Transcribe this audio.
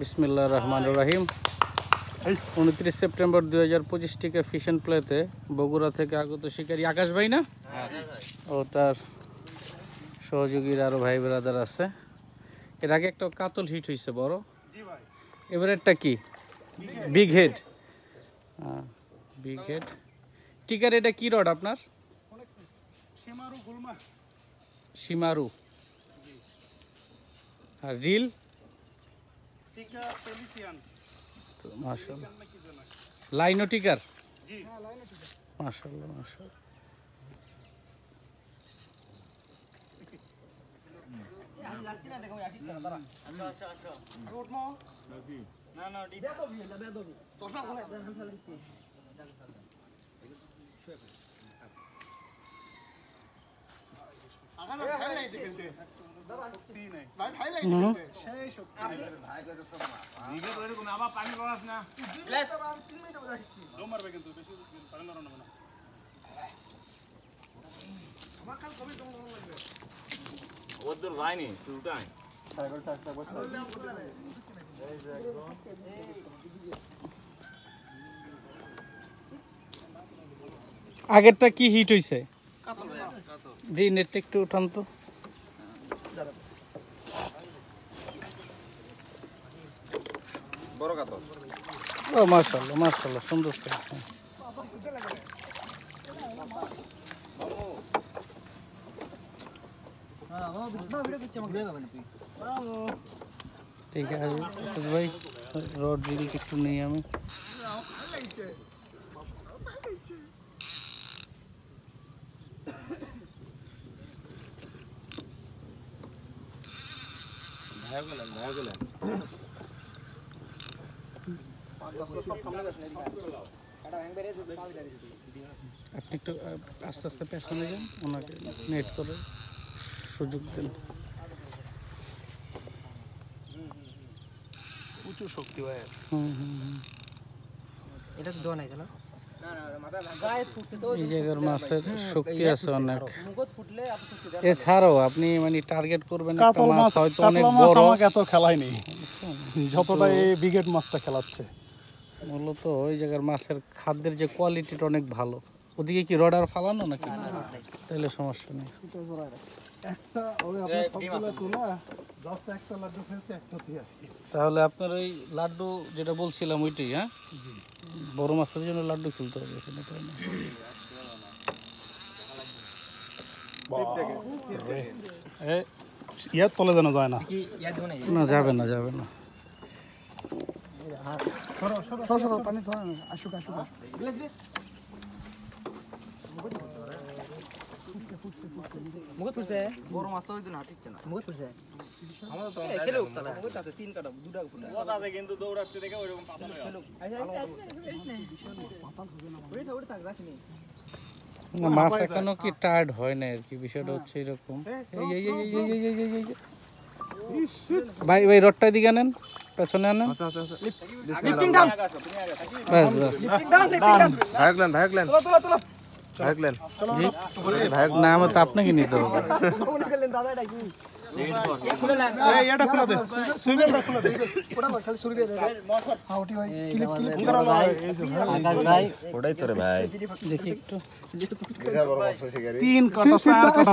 বিসমিল্লাহির রহমানির রহিম। 29 সেপ্টেম্বর 2025 থেকে ফিশন প্লেতে বগুড়া থেকে আগত শিকারী আকাশ ভাই না, ও তার সহযোগীর আরো ভাই ব্রাদার আছে। এর আগে একটা কাতল হিট হয়েছে বড়, এবারে একটা কি বিগ হেড। বিগ হেড টিকার। এটা কি রড আপনার? শিমারু। আর রিল মাশাআল্লাহ, লাইনো টিকার। মাশাআল্লাহ মাশাআল্লাহ। আগেরটা কি হিট হইছে? দিন নেটটা একটু উঠান তো। বড় কাতল। ও মাশাআল্লাহ মাশাআল্লাহ, সুন্দর সাইজ। ঠিক আছে ভাই, রড রিল একটু নেই আমি। আপনি একটু আস্তে আস্তে পেছনে যান, ওনাকে নেট করে সুযোগ দেন। প্রচুর শক্তি ভাই। এটা তো দোয়া নাই না, এই জায়গার মাছের শক্তি আছে অনেক। এছাড়াও আপনি মানে টার্গেট করবেন একটা মাছ হয়তো অনেক বড়। আমাকে এত খেলাই নেই যতটা এই ব্রিগেড মাছটা খেলাচ্ছে। মূলত ওই জায়গার মাছের খাদ্যের যে কোয়ালিটিটা অনেক ভালো। ওদিকে কি রডার ফালানো নাকি? তাহলে সমস্যা নেই। তাহলে আপনার ওই লাড্ডু যেটা বলছিলাম ওইটাই, হ্যাঁ, বড় মাছের জন্য লাড্ডু খুলতে হবে এখানে, তাই না? ইয়ার তলে যেন যায় না। না যাবে না, যাবে না। মুগত পড়ছে বড় মাছ তো হইতো না, ঠিক না মুগত পড়ছে আমাদের তো খেলে উঠতালা মুগত আছে তিন কাটা দুটা ফুটা ওটা আছে কিন্তু দৌড়াচ্ছে দেখে ওইরকম পাতা লয়। ওরে থাক রাসনি না, মাছ এখনো কি টায়ার্ড হয় না আর কি, বিষয়টা হচ্ছে এরকম। ভাই ভাই রডটা দিকে নেন, পেছনে আনেন। লিফটিং ডাউন বাস বাস। ভাগলেন ভাগলেন ভাগলেন না, আমার তো আপনাকে নিতে হবে। উনি গেলেন দাদা এটা কি এই এটা খুলে দে, সুইমিংটা খুলে দে। ওটা খালি শুরু দিয়ে দে। হ্যাঁ ওটি ভাই আকাশ ভাই ওটাই তোরে ভাই। দেখি একটু। বিশাল বড় মাছ শিকারি। 3 কাটা 4 কাটা